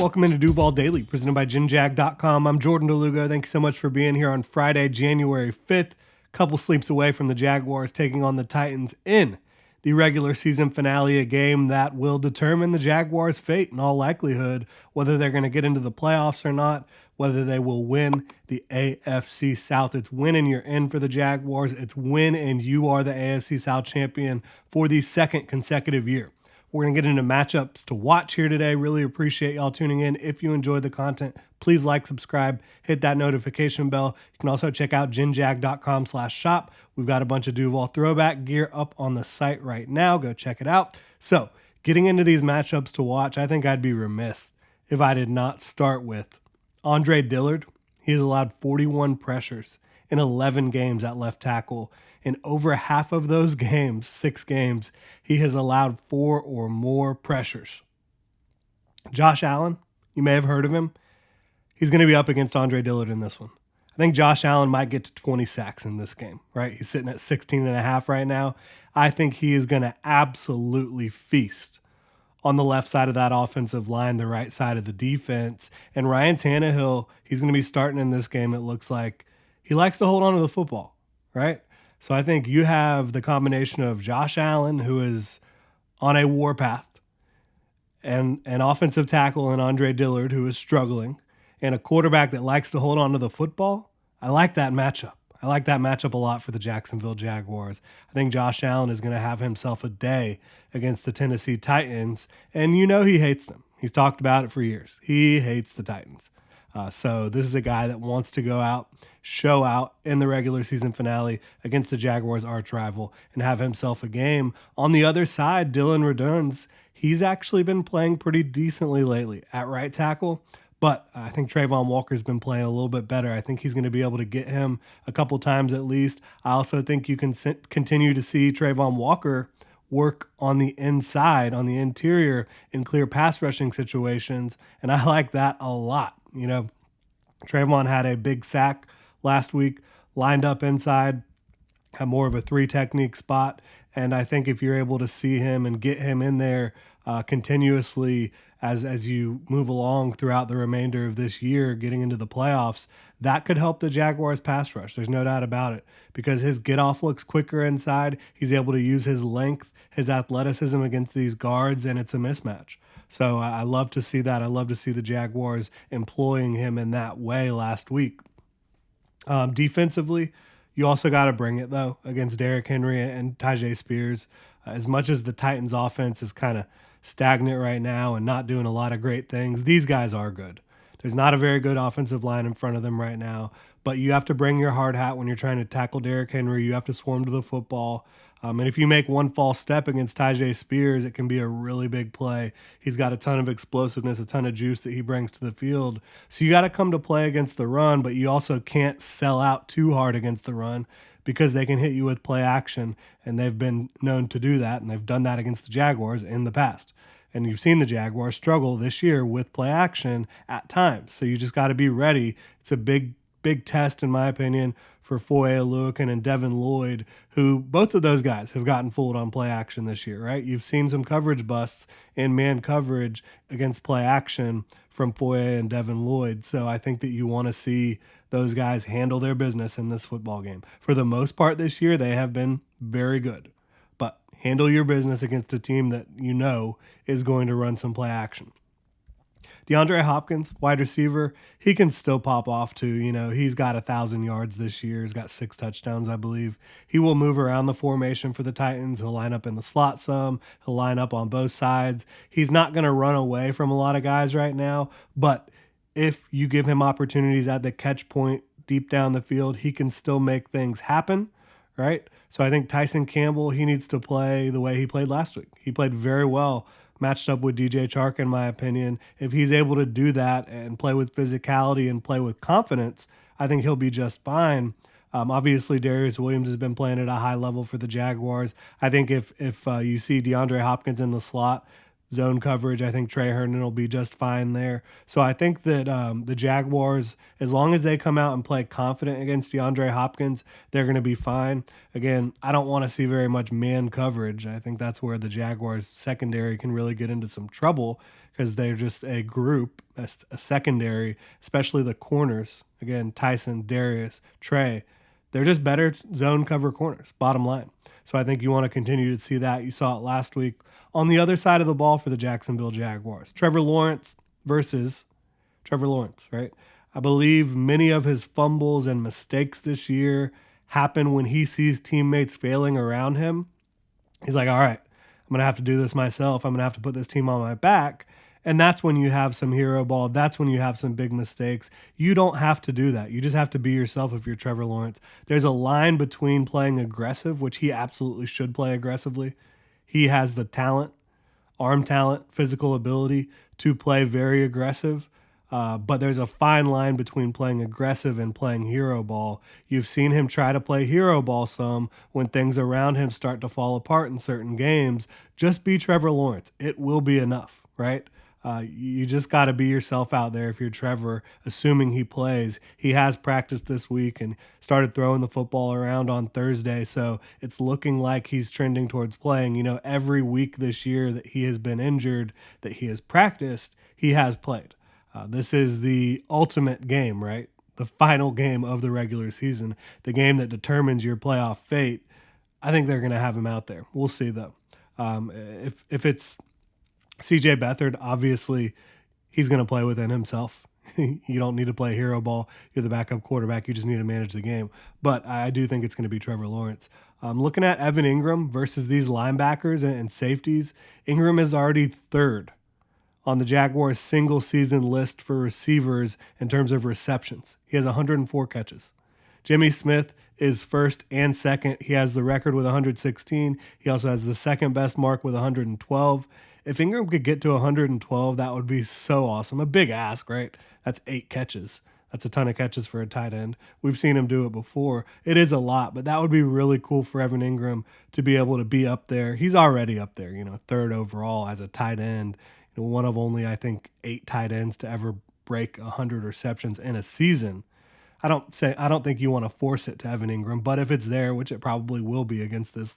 Welcome into Duval Daily, presented by GinJag.com. I'm Jordan Lugo. Thank you so much for being here on Friday, January 5th. Couple sleeps away from the Jaguars taking on the Titans in the regular season finale, a game that will determine the Jaguars' fate in all likelihood, whether they're going to get into the playoffs or not, whether they will win the AFC South. It's win and you're in for the Jaguars. It's win and you are the AFC South champion for the second consecutive year. We're going to get into matchups to watch here today. Really appreciate y'all tuning in. If you enjoyed the content, please like, subscribe, hit that notification bell. You can also check out ginjag.com/shop. We've got a bunch of Duval throwback gear up on the site right now. Go check it out. So getting into these matchups to watch, I think I'd be remiss if I did not start with Andre Dillard. He has allowed 41 pressures in 11 games at left tackle. In over half of those games, 6 games, he has allowed 4 or more pressures. Josh Allen, you may have heard of him. He's going to be up against Andre Dillard in this one. I think Josh Allen might get to 20 sacks in this game, right? He's sitting at 16.5 right now. I think he is going to absolutely feast on the left side of that offensive line, the right side of the defense. And Ryan Tannehill, he's going to be starting in this game. It looks like he likes to hold on to the football, right? So I think you have the combination of Josh Allen, who is on a warpath, and an offensive tackle in Andre Dillard, who is struggling, and a quarterback that likes to hold on to the football. I like that matchup. I like that matchup a lot for the Jacksonville Jaguars. I think Josh Allen is going to have himself a day against the Tennessee Titans, and you know he hates them. He's talked about it for years. He hates the Titans. So this is a guy that wants to go out, show out in the regular season finale against the Jaguars' arch rival and have himself a game. On the other side, Dylan Raduns, he's actually been playing pretty decently lately at right tackle, but I think Trayvon Walker's been playing a little bit better. I think he's going to be able to get him a couple times at least. I also think you can continue to see Trayvon Walker work on the inside, on the interior in clear pass rushing situations, and I like that a lot. You know, Trayvon had a big sack last week, lined up inside, had more of a 3 technique spot. And I think if you're able to see him and get him in there continuously as you move along throughout the remainder of this year, getting into the playoffs, that could help the Jaguars pass rush. There's no doubt about it, because his get off looks quicker inside. He's able to use his length, his athleticism against these guards, and it's a mismatch. So I love to see that. I love to see the Jaguars employing him in that way last week. Defensively, you also got to bring it, though, against Derrick Henry and Tyjae Spears. As much as the Titans' offense is kind of stagnant right now and not doing a lot of great things, these guys are good. There's not a very good offensive line in front of them right now, but you have to bring your hard hat when you're trying to tackle Derrick Henry. You have to swarm to the football. And if you make one false step against Tyjae Spears, it can be a really big play. He's got a ton of explosiveness, a ton of juice that he brings to the field. So you got to come to play against the run, but you also can't sell out too hard against the run, because they can hit you with play action, and they've been known to do that, and they've done that against the Jaguars in the past. And you've seen the Jaguars struggle this year with play action at times. So you just got to be ready. It's a big test, in my opinion, for Foye Oluokun and Devin Lloyd, who both of those guys have gotten fooled on play action this year, right? You've seen some coverage busts in man coverage against play action from Foye and Devin Lloyd. So I think that you want to see those guys handle their business in this football game. For the most part this year, they have been very good. But handle your business against a team that you know is going to run some play action. DeAndre Hopkins, wide receiver, he can still pop off too. You know, he's got 1,000 yards this year. He's got 6 touchdowns, I believe. He will move around the formation for the Titans. He'll line up in the slot some. He'll line up on both sides. He's not going to run away from a lot of guys right now, but if you give him opportunities at the catch point deep down the field, he can still make things happen, right? So I think Tyson Campbell, he needs to play the way he played last week. He played very well, matched up with DJ Chark, in my opinion. If he's able to do that and play with physicality and play with confidence, I think he'll be just fine. Obviously, Darius Williams has been playing at a high level for the Jaguars. I think if you see DeAndre Hopkins in the slot, zone coverage. I think Trey Herndon will be just fine there. So I think that the Jaguars, as long as they come out and play confident against DeAndre Hopkins, they're going to be fine. Again, I don't want to see very much man coverage. I think that's where the Jaguars secondary can really get into some trouble because they're just a group, a secondary, especially the corners. Again, Tyson, Darius, Trey, they're just better zone cover corners, bottom line. So I think you want to continue to see that. You saw it last week on the other side of the ball for the Jacksonville Jaguars. Trevor Lawrence versus Trevor Lawrence, right? I believe many of his fumbles and mistakes this year happen when he sees teammates failing around him. He's like, all right, I'm going to have to do this myself. I'm going to have to put this team on my back. And that's when you have some hero ball. That's when you have some big mistakes. You don't have to do that. You just have to be yourself if you're Trevor Lawrence. There's a line between playing aggressive, which he absolutely should play aggressively. He has the talent, arm talent, physical ability to play very aggressive. But there's a fine line between playing aggressive and playing hero ball. You've seen him try to play hero ball some when things around him start to fall apart in certain games. Just be Trevor Lawrence. It will be enough, right? You just got to be yourself out there if you're Trevor, assuming he plays. He has practiced this week and started throwing the football around on Thursday, so it's looking like he's trending towards playing. You know, every week this year that he has been injured, that he has practiced, he has played. This is the ultimate game, right? The final game of the regular season, the game that determines your playoff fate. I think they're going to have him out there. We'll see, though. If it's CJ Beathard, obviously, he's going to play within himself. You don't need to play hero ball. You're the backup quarterback. You just need to manage the game. But I do think it's going to be Trevor Lawrence. Looking at Evan Ingram versus these linebackers and safeties, Ingram is already third on the Jaguars' single-season list for receivers in terms of receptions. He has 104 catches. Jimmy Smith is first and second. He has the record with 116. He also has the second best mark with 112. If Ingram could get to 112, that would be so awesome. A big ask, right? That's 8 catches. That's a ton of catches for a tight end. We've seen him do it before. It is a lot, but that would be really cool for Evan Ingram to be able to be up there. He's already up there, third overall as a tight end. One of only, I think, 8 tight ends to ever break 100 receptions in a season. I don't think you want to force it to Evan Ingram, but if it's there, which it probably will be against this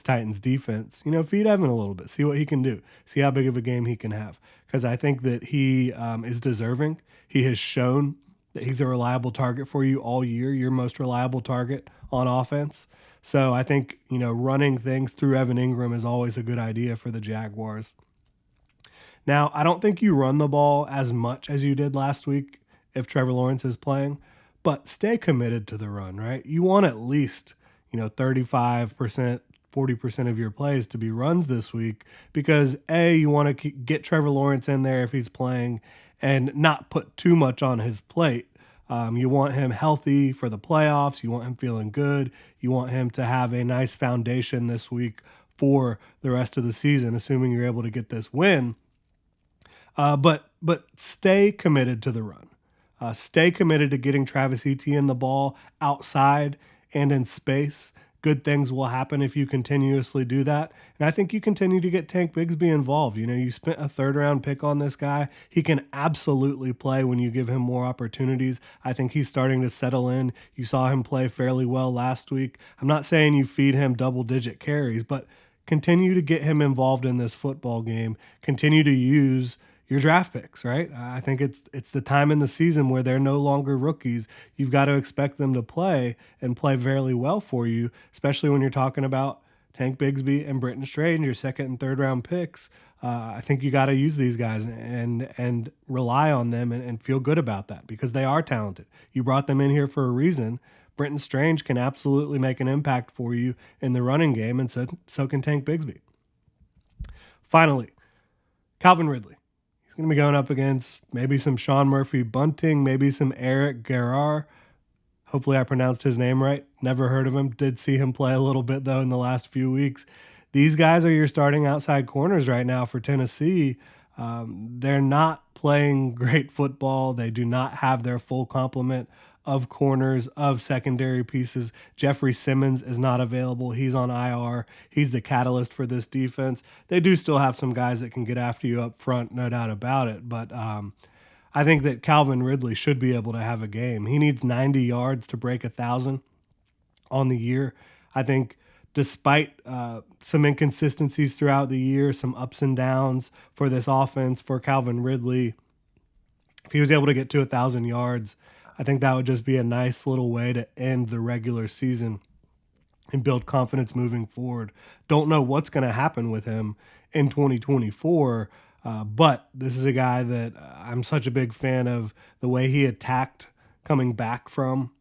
Titans defense, feed Evan a little bit, see what he can do, see how big of a game he can have. Because I think that he is deserving. He has shown that he's a reliable target for you all year, your most reliable target on offense. So I think, running things through Evan Ingram is always a good idea for the Jaguars. Now, I don't think you run the ball as much as you did last week if Trevor Lawrence is playing, but stay committed to the run, right? You want at least, 35%, 40% of your plays to be runs this week because, A, you want to get Trevor Lawrence in there if he's playing and not put too much on his plate. You want him healthy for the playoffs. You want him feeling good. You want him to have a nice foundation this week for the rest of the season, assuming you're able to get this win. But stay committed to the run. Stay committed to getting Travis Etienne the ball outside and in space. Good things will happen if you continuously do that. And I think you continue to get Tank Bigsby involved. You spent a third-round pick on this guy. He can absolutely play when you give him more opportunities. I think he's starting to settle in. You saw him play fairly well last week. I'm not saying you feed him double-digit carries, but continue to get him involved in this football game. Continue to use your draft picks, right? I think it's the time in the season where they're no longer rookies. You've got to expect them to play and play fairly well for you, especially when you're talking about Tank Bigsby and Britton Strange, your second and third round picks. I think you got to use these guys and rely on them and feel good about that because they are talented. You brought them in here for a reason. Britton Strange can absolutely make an impact for you in the running game, and so can Tank Bigsby. Finally, Calvin Ridley. He's going to be going up against maybe some Sean Murphy Bunting, maybe some Eric Garrard. Hopefully I pronounced his name right. Never heard of him. Did see him play a little bit, though, in the last few weeks. These guys are your starting outside corners right now for Tennessee. They're not playing great football. They do not have their full complement of corners, of secondary pieces. Jeffrey Simmons is not available. He's on IR. He's the catalyst for this defense. They do still have some guys that can get after you up front, no doubt about it. But I think that Calvin Ridley should be able to have a game. He needs 90 yards to break 1,000 on the year. I think despite some inconsistencies throughout the year, some ups and downs for this offense, for Calvin Ridley, if he was able to get to 1,000 yards, I think that would just be a nice little way to end the regular season and build confidence moving forward. Don't know what's going to happen with him in 2024, but this is a guy that I'm such a big fan of the way he attacked coming back from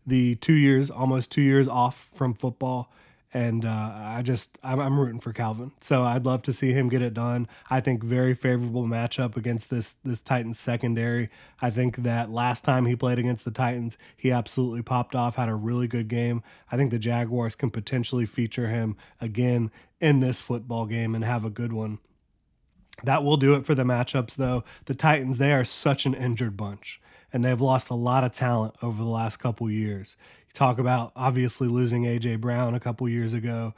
the 2 years, almost 2 years off from football. And I'm rooting for Calvin. So I'd love to see him get it done. I think very favorable matchup against this Titans secondary. I think that last time he played against the Titans, he absolutely popped off, had a really good game. I think the Jaguars can potentially feature him again in this football game and have a good one. That will do it for the matchups, though. The Titans, they are such an injured bunch, and they've lost a lot of talent over the last couple years. You talk about obviously losing A.J. Brown a couple years ago.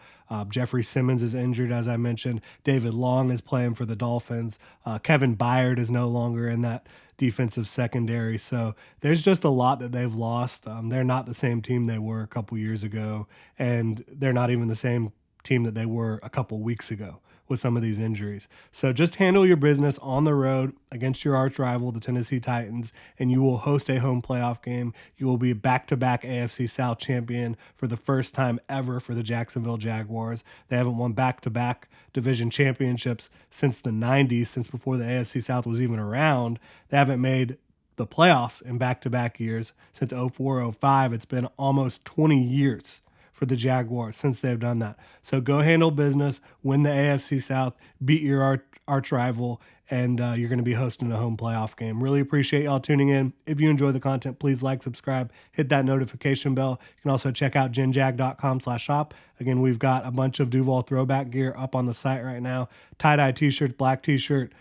Jeffrey Simmons is injured, as I mentioned. David Long is playing for the Dolphins. Kevin Byard is no longer in that defensive secondary. So there's just a lot that they've lost. They're not the same team they were a couple years ago, and they're not even the same team that they were a couple weeks ago with some of these injuries. So just handle your business on the road against your arch rival, the Tennessee Titans, and you will host a home playoff game. You will be back-to-back AFC South champion for the first time ever for the Jacksonville Jaguars. They haven't won back-to-back division championships since the 90s, since before the AFC South was even around. They haven't made the playoffs in back-to-back years since 04-05. It's been almost 20 years for the Jaguars since they've done that. So go handle business, win the AFC South, beat your arch rival, and you're going to be hosting a home playoff game. Really appreciate y'all tuning in. If you enjoy the content, please like, subscribe, hit that notification bell. You can also check out genjag.com/shop. Again, we've got a bunch of Duval throwback gear up on the site right now. Tie-dye t-shirt, black t-shirt,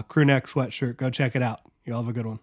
crew neck sweatshirt. Go check it out. Y'all have a good one.